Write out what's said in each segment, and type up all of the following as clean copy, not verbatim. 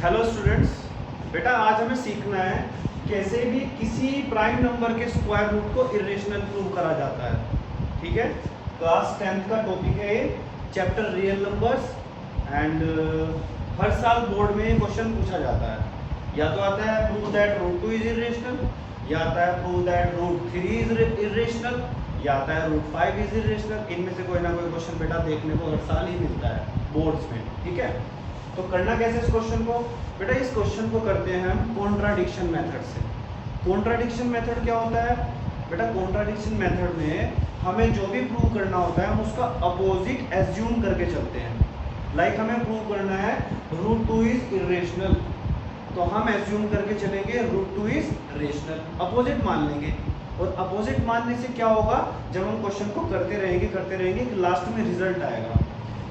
Hello students, बेटा आज हमें सीखना है कैसे भी किसी प्राइम नंबर के स्क्वायर रूट को इरेशनल प्रूव करा जाता है। ठीक है, क्लास 10th का टॉपिक है ये, चैप्टर रियल नंबर्स। एंड हर साल बोर्ड में क्वेश्चन पूछा जाता है। या तो आता है prove that root 2 is irrational, या आता है prove that root 3 is irrational, या आता है रूट 5 इज इरेशनल। इनमें से कोई ना कोई क्वेश्चन बेटा देखने को हर साल ही मिलता है बोर्ड्स में। ठीक है, तो करना कैसे इस क्वेश्चन को? बेटा इस क्वेश्चन को करते हैं हम कॉन्ट्राडिक्शन मेथड से। कॉन्ट्राडिक्शन मेथड क्या होता है? बेटा कॉन्ट्राडिक्शन मेथड में हमें जो भी प्रूव करना होता है हम उसका अपोजिट एज्यूम करके चलते हैं। लाइक हमें प्रूव करना है रूट 2 इज इरेशनल, तो हम एज्यूम करके चलेंगे रूट 2 इज रेशनल, अपोजिट मान लेंगे। और अपोजिट मानने से क्या होगा, जब हम क्वेश्चन को करते रहेंगे कि लास्ट में रिजल्ट आएगा,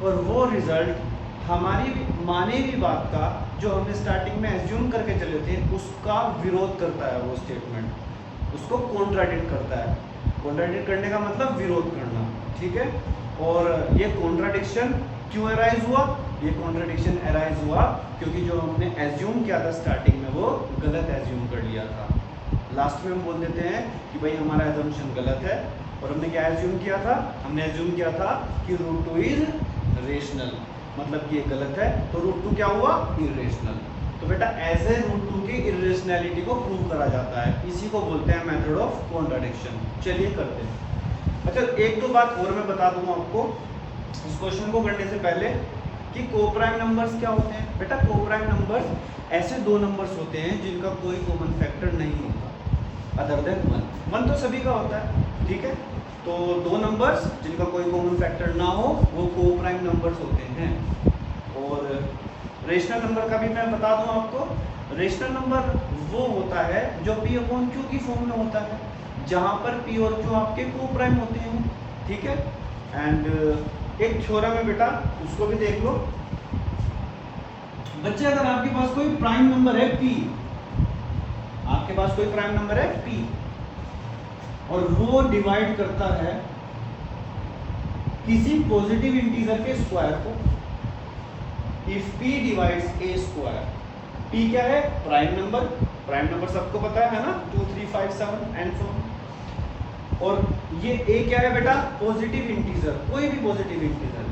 और वो रिजल्ट हमारी माने हुई बात का जो हमने स्टार्टिंग में एज्यूम करके चले थे उसका विरोध करता है। वो स्टेटमेंट उसको कॉन्ट्राडिक्ट करता है। कॉन्ट्राडिक्ट करने का मतलब विरोध करना। ठीक है, और ये कॉन्ट्राडिक्शन क्यों अराइज हुआ? ये कॉन्ट्राडिक्शन अराइज हुआ क्योंकि जो हमने एज्यूम किया था स्टार्टिंग में वो गलत एज्यूम कर लिया था। लास्ट में हम बोल देते हैं कि भाई हमारा एजम्पशन गलत है, और हमने क्या एज्यूम किया था? हमने एज्यूम किया था कि रूट 2 इज रेशनल, मतलब कि ये गलत है, तो रूट 2 क्या हुआ? इरेशनल। तो बेटा ऐसे रूट 2 की इरेशनैलिटी को प्रूव करा जाता है, इसी को बोलते हैं मेथड ऑफ कॉन्ट्राडिक्शन। चलिए करते हैं। अच्छा, एक दो बात और मैं बता दूंगा आपको इस क्वेश्चन को करने से पहले कि कोप्राइम नंबर्स क्या होते हैं। बेटा कोप्राइम नंबर्स ऐसे दो नंबर्स होते हैं जिनका कोई कॉमन फैक्टर नहीं होता अदर देन 1। 1 तो सभी का होता है, ठीक है, तो दो नंबर्स जिनका कोई कॉमन फैक्टर ना हो वो कोप्राइम नंबर्स होते हैं। और रेशनल नंबर का भी मैं बता दूं आपको, रेशनल नंबर वो होता है जो P अपॉन Q की फॉर्म में होता है, जहां पर P और Q आपके कोप्राइम होते हैं। ठीक है, एंड एक थ्योरम है बेटा, उसको भी देख लो बच्चे। अगर आपके पास कोई प्राइम नंबर है P, आपके पास कोई प्राइम नंबर है P, और वो डिवाइड करता है किसी पॉजिटिव इंटीजर के स्क्वायर को, if P divides a square. P क्या है? Prime number. प्राइम नंबर सबको पता है ना, 2 3 5 7 एंड सो। और ये a क्या है बेटा? पॉजिटिव इंटीजर, कोई भी पॉजिटिव इंटीजर।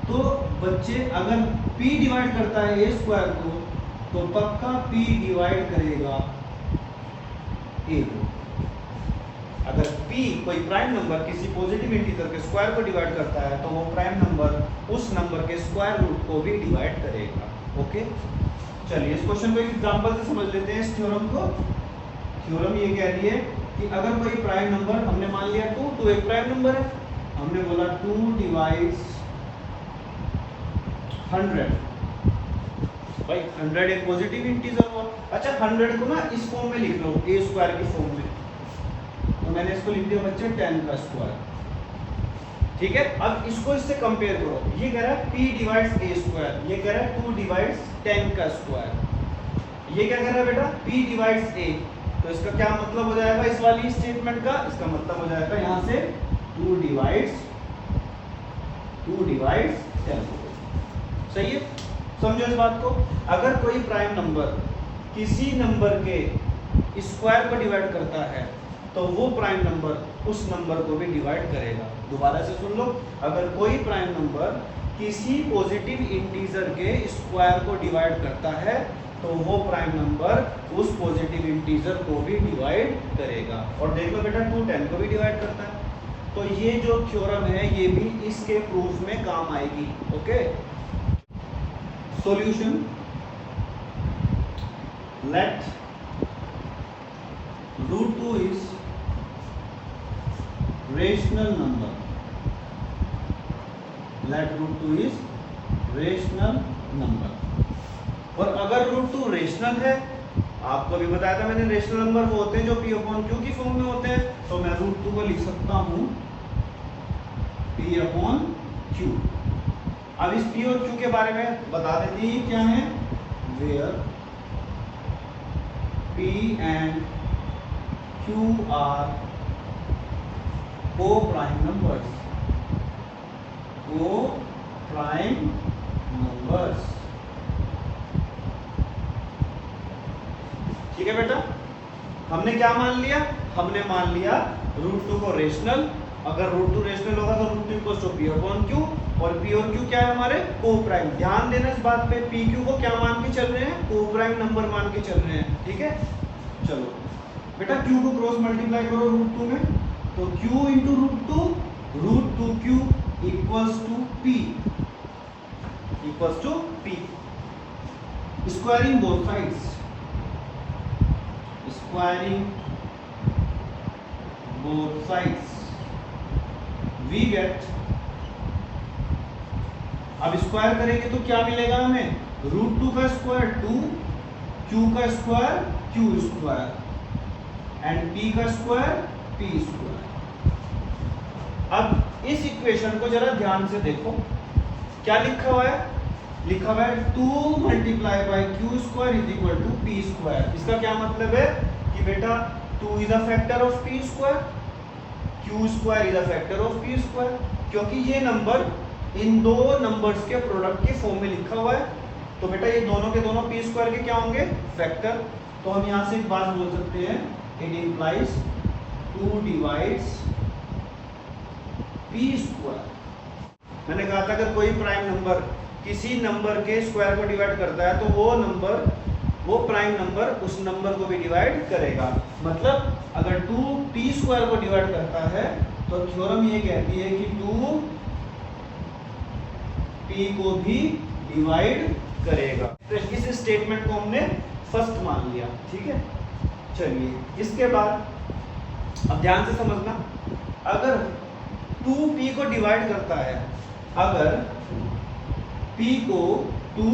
तो बच्चे अगर P डिवाइड करता है a स्क्वायर को, तो पक्का P डिवाइड करेगा a को। अगर P कोई प्राइम नंबर किसी पॉजिटिव इंटीजर के स्क्वायर को डिवाइड करता है तो वो प्राइम नंबर उस नंबर के स्क्वायर रूट को भी डिवाइड करेगा। ओके, चलिए इस क्वेश्चन को एक एग्जांपल से समझ लेते हैं। इस थ्योरम को, थ्योरम ये कह रही है कि अगर कोई प्राइम नंबर, हमने मान लिया 2, तो एक प्राइम नंबर है, हमने बोला 2 डिवाइड्स 100। भाई 100 एक पॉजिटिव इंटीजर हुआ। अच्छा, 100 को ना इस फॉर्म में लिख लो, a स्क्वायर की फॉर्म में, तो मैंने इसको लिख दिया बच्चे 10 का स्क्वायर। ठीक है, अब इसको इससे कंपेयर करो। ये कह रहा है P डिवाइड्स a स्क्वायर, ये कह रहा है 2 डिवाइड्स 10 का स्क्वायर। ये क्या कह रहा है बेटा? P डिवाइड्स a, तो इसका क्या मतलब हो जाएगा इस वाली स्टेटमेंट का? इसका मतलब हो जाएगा यहां से 2 डिवाइड्स 10। सही है, समझो इस बात को। अगर कोई प्राइम नंबर किसी नंबर के स्क्वायर को डिवाइड करता है तो वो प्राइम नंबर उस नंबर को भी डिवाइड करेगा। दोबारा से सुन लो, अगर कोई प्राइम नंबर किसी पॉजिटिव इंटीजर के स्क्वायर को डिवाइड करता है तो वो प्राइम नंबर उस पॉजिटिव इंटीजर को भी डिवाइड करेगा। और देख लो बेटा 2 10 को भी डिवाइड करता है, तो ये जो थ्योरम है ये भी इसके प्रूफ में काम आएगी। Okay, solution, let root 2 is rational number, let root 2 is rational number. और अगर रूट 2 रेशनल है, आपको भी बताया था मैंने, रेशनल नंबर वो होते हैं जो P अपॉन Q की फॉर्म में होते हैं, तो मैं रूट 2 को लिख सकता हूं P अपॉन Q। अब इस P और Q के बारे में बता देते हैं क्या है, where P and Q are co-prime numbers, co-prime numbers। ठीक है बेटा, हमने क्या मान लिया, हमने मान लिया √2 को रेशनल, अगर √2 रेशनल होगा तो √2 equals to P upon Q, और P और Q क्या है हमारे को प्राइम। ध्यान देना इस बात पे, PQ को क्या मान के चल रहे हैं, को प्राइम नंबर मान के चल रहे हैं, ठीक है। चलो बेटा Q को क्रॉस मल्टीप्लाई करो √2 में, तो Q into √2, √2Q equals to P, squaring both sides, we get, अब स्क्वायर करेंगे तो क्या मिलेगा हमें, √2 का स्क्वायर 2, Q का square Q square and P का स्क्वायर P स्क्वायर। अब इस इक्वेशन को जरा ध्यान से देखो, क्या लिखा हुआ है, लिखा हुआ है 2 multiply by Q square is equal to P square. इसका क्या मतलब है कि बेटा 2 is a factor of P square, Q square is a factor of P square, क्योंकि ये नंबर इन दो नंबर्स के प्रोडक्ट के फॉर्म में लिखा हुआ है, तो बेटा ये दोनों के दोनों P स्क्वायर के क्या होंगे, फैक्टर। तो हम यहाँ से एक बात बोल सकते हैं, it implies 2 divides P square. मैंने कहा था अगर कोई प्राइम नंबर किसी नंबर के स्क्वायर को डिवाइड करता है तो वो प्राइम नंबर उस नंबर को भी डिवाइड करेगा। मतलब अगर 2P स्क्वायर को डिवाइड करता है तो थ्योरम ये कहती है कि 2P को भी डिवाइड करेगा। तो इस स्टेटमेंट को हमने फर्स्ट मान लिया, ठीक है। चलिए इसके बाद अब ध्यान से समझना, अगर 2P को डिवाइड करता है, अगर P को 2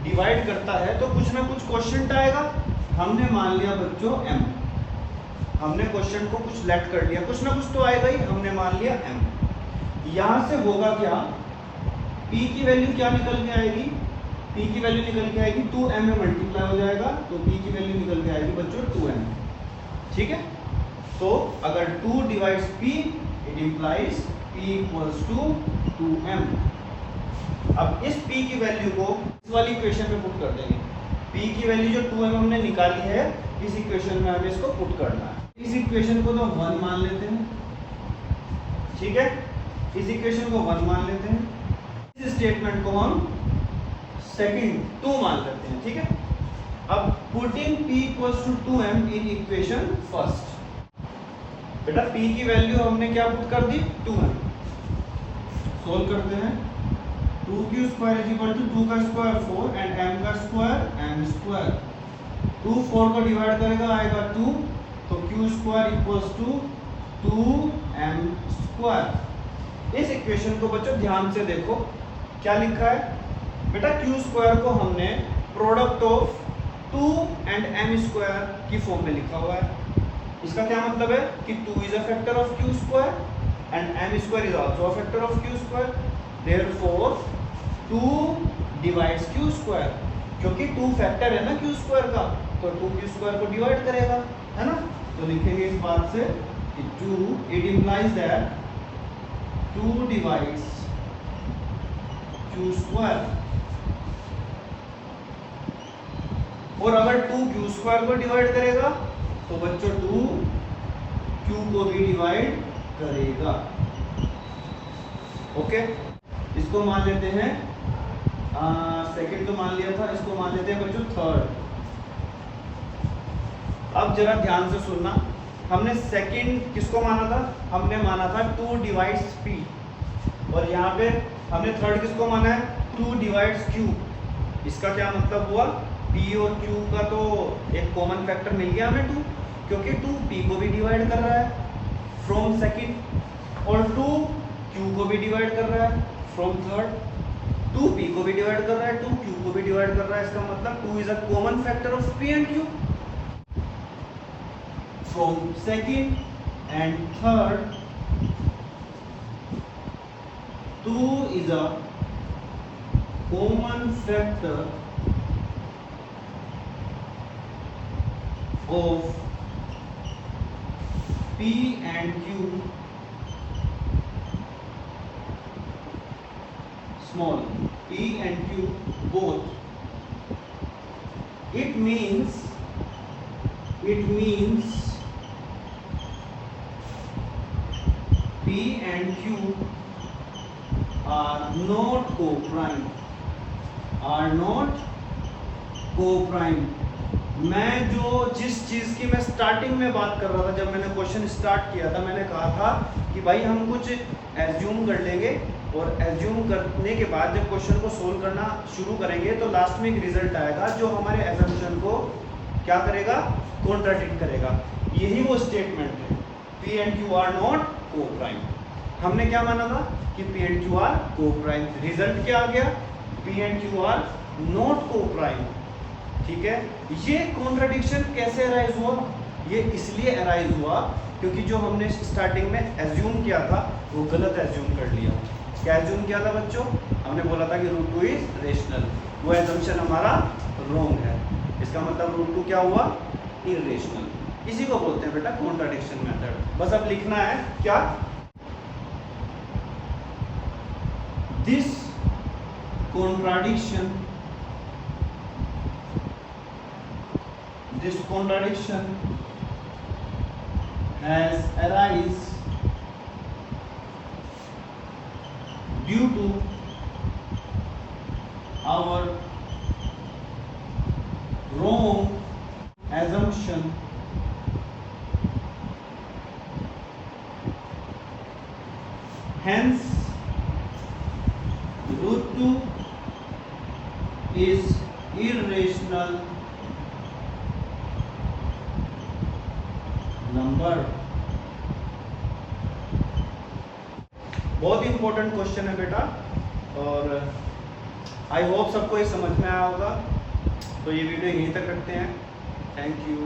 डिवाइड करता है तो कुछ ना कुछ क्वोशिएंट आएगा। हमने मान लिया बच्चों M, हमने क्वेश्चन को कुछ लेट कर लिया, कुछ ना कुछ तो आएगा ही, हमने मान लिया M। यहां से होगा क्या, P की वैल्यू क्या निकल के आएगी, P की वैल्यू निकल के आएगी 2M में मल्टीप्लाई हो जाएगा, तो P की वैल्यू निकल के आएगी बच्चों 2M, ठीक है। तो अगर 2 divides P, it implies P equals to 2M। अब इस P की वैल्यू को इस वाली इक्वेशन में पुट कर देंगे। P की वैल्यू जो 2M हमने निकाली है, इस इक्वेशन में हमें इसको पुट करना है। इस इक्वेशन को तो 1 मान लेते हैं, ठीक है, इस इक्वेशन को 1 मान लेते हैं, इस स्टेटमेंट को हम सेकंड 2 मान लेते हैं, ठीक है। अब putting P equals to 2M in equation first, बेटा P की वैल्यू हमने क्या पुट कर दी, 2M। सोल्व करते हैं, 2Q square is equal to 2 का स्क्वायर 4 एंड M का स्क्वायर M स्क्वायर। 2 4 को डिवाइड करेगा आएगा 2, तो Q square equals to 2M square. इस इक्वेशन को बच्चों ध्यान से देखो, क्या लिखा है बेटा, Q स्क्वायर को हमने product of 2 and M square की फॉर्म में लिखा हुआ है। इसका क्या मतलब है कि 2 is a factor of Q square and M square is also a factor of Q square, therefore 2 divides Q square, क्योंकि 2 फैक्टर है ना Q स्क्वायर का, तो 2Q स्क्वायर को डिवाइड करेगा, है ना। तो लिखेंगे इस बात से कि 2, it implies that 2 divides Q square, और अगर 2 Q स्क्वायर को डिवाइड करेगा तो बच्चों 2 Q को भी डिवाइड करेगा, ओके। इसको मान लेते हैं सेकंड तो मान लिया था, इसको मान लेते हैं बच्चों थर्ड। अब जरा ध्यान से सुनना, हमने सेकंड किसको माना था, हमने माना था 2 डिवाइड्स P, और यहाँ पे हमने थर्ड किसको माना है, 2 डिवाइड्स Q। इसका क्या मतलब हुआ, P और Q का तो एक कॉमन फैक्टर मिल गया हमें 2, क्योंकि 2 P को भी डिवाइड कर रहा है फ्रॉम सेकंड, और 2 Q को भी डिवाइड कर रहा है फ्रॉम थर्ड, 2 P को भी डिवाइड कर रहा है, 2 Q को भी डिवाइड कर रहा है। इसका मतलब 2 is a common factor of P and Q from second and third. 2 is a common factor of P and Q small, P and Q both. It means it means P and Q are not co-prime, are not co-prime। मैं जिस चीज की मैं starting में बात कर रहा था, जब मैंने क्वेश्चन स्टार्ट किया था, मैंने कहा था कि भाई हम कुछ एज्यूम कर लेंगे और एज्यूम करने के बाद जब क्वेश्चन को सोल्व करना शुरू करेंगे तो लास्ट में एक रिजल्ट आएगा जो हमारे एजम्पशन को क्या करेगा, कॉन्ट्राडिक्ट करेगा। यही वो स्टेटमेंट है, P and Q are not को प्राइम। हमने क्या माना था कि P and Q are coprime, result क्या आ गया, P and Q are not को प्राइम। ठीक है, ये कॉन्ट्राडिक्शन कैसे अराइज हुआ, ये इसलिए अराइज हुआ क्योंकि जो हमने स्टार्टिंग में एज्यूम किया था वो गलत एज्यूम कर लिया। क्या एज्यूम किया था बच्चों, हमने बोला था कि रूट 2 इज रेशनल, वो एजम्पशन हमारा रॉन्ग है। इसका मतलब रूट 2 क्या हुआ, इरेशनल। इसी को बोलते हैं बेटा कॉन्ट्राडिक्शन मेथड। बस अब लिखना है क्या, this contradiction has arise due to our wrong assumption hence root 2 is irrational number। बहुत ही इंपॉर्टेंट क्वेश्चन है बेटा, और आई होप सबको ये समझ में आया होगा। तो ये वीडियो यहीं तक रखते हैं। Thank you.